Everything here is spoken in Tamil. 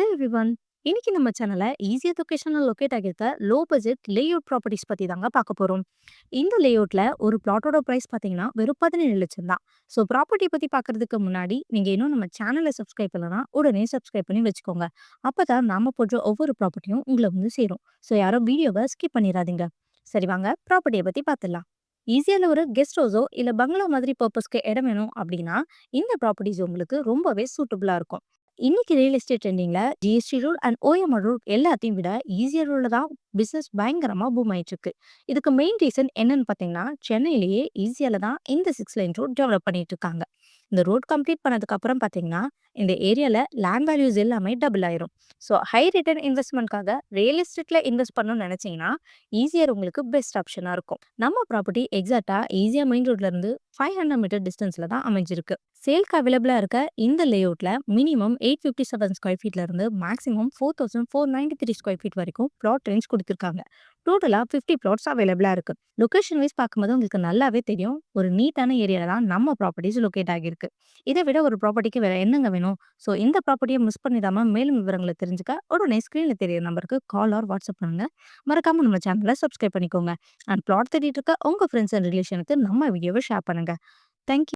Hello everyone. இன்னைக்கு நம்ம சேனல்ல ஈஸியா லொகேஷன்ல லொகேட் ஆகியிருக்க லோ பட்ஜெட் லேஅவுட் ப்ராப்பர்ட்டிஸ் பத்தி தாங்க பார்க்க போறோம். இந்த லேஅவுட்ல ஒரு பிளாட்டோட பிரைஸ் பார்த்தீங்கன்னா வெறும் 17,00,000 தான். ஸோ ப்ராப்பர்ட்டி பத்தி பார்க்கறதுக்கு முன்னாடி நீங்க இன்னும் நம்ம சேனலை சப்ஸ்கிரைப் பண்ணலனா உடனே சப்ஸ்கிரைப் பண்ணி வச்சுக்கோங்க. அப்பதான் நாம போடுற ஒவ்வொரு ப்ராப்பர்ட்டியும் உங்களை வந்து சேரும். ஸோ யாரும் வீடியோவை ஸ்கிப் பண்ணிடாதீங்க. சரி வாங்க ப்ராப்பர்ட்டியை பத்தி பார்த்துடலாம். ஈஸியால ஒரு கெஸ்ட் ஹவுஸோ இல்ல பங்களா மாதிரி பர்பஸ்க்கு இடம் வேணும் அப்படின்னா இந்த ப்ராப்பர்ட்டிஸ் உங்களுக்கு ரொம்பவே சூட்டபிளா இருக்கும். இன்னைக்கு ரியல் எஸ்டேட் ட்ரெண்டிங்ல GST rule and OMR rule எல்லாத்தையும் விட ஈஸியர் ரூல்ல தான் பிசினஸ் பயங்கரமா பூம் ஆயிட்டு இருக்கு. இதுக்கு மெயின் ரீசன் என்னன்னு பாத்தீங்கன்னா சென்னையிலேயே ஈஸியால தான் இந்த 6 லைன் ரோட் டெவலப் பண்ணிட்டு இருக்காங்க. இந்த ரோட் கம்ப்ளீட் பண்ணதுக்கு அப்புறம் பாத்தீங்கன்னா இந்த ஏரியால லேண்ட் வேல்யூஸ் எல்லாமே டபுள் ஆயிரும். ஸோ ஹை ரிட்டர்ன் இன்வெஸ்ட்மெண்ட்காக ரியல் எஸ்டேட்ல இன்வெஸ்ட் பண்ணணும்னு நினைச்சீங்கன்னா ஈஸியர் உங்களுக்கு பெஸ்ட் ஆப்ஷனா இருக்கும். நம்ம ப்ராப்பர்ட்டி எக்ஸாக்டா ஈஸியா மெயின் ரோட்ல இருந்து 500 மீட்டர் டிஸ்டன்ஸ்ல தான் அமைஞ்சிருக்கு. சேல்க்கு அவைலபிளா இருக்க இந்த லேஅவுட்ல மினிமம் 857 ஸ்கொயர் ஃபீட்ல இருந்து மேக்ஸிமம் 4493 ஸ்கொயர் ஃபீட் வரைக்கும் பிளாட் ரேஞ்ச் கொடுத்துருக்காங்க. டோட்டலா 50 பிளாட்ஸ் அவைலபிளா இருக்கு. லொகேஷன் வைஸ் பார்க்கும்போது உங்களுக்கு நல்லாவே தெரியும் ஒரு நீட்டான ஏரியால தான் நம்ம ப்ராப்பர்ட்டிஸ் லொகேட் ஆகியிருக்கு. இதை விட ஒரு ப்ராப்பர்ட்டிக்கு வேற என்னங்க வேணும்? ஸோ இந்த ப்ராப்பர்ட்டியை மிஸ் பண்ணிடாம மேலும் விவரங்களை தெரிஞ்சுக்க உடனே ஸ்கிரீன்ல தெரியற நம்பருக்கு கால் ஆர் வாட்ஸ்அப் பண்ணுங்க. மறக்காம நம்ம சேனலை சப்ஸ்கிரைப் பண்ணிக்கோங்க. அண்ட் பிளாட் தேடிட்டு இருக்க உங்க ஃப்ரெண்ட்ஸ் அண்ட் ரிலேஷனுக்கு நம்ம வீடியோவை ஷேர் பண்ணுங்க. தேங்க்யூ.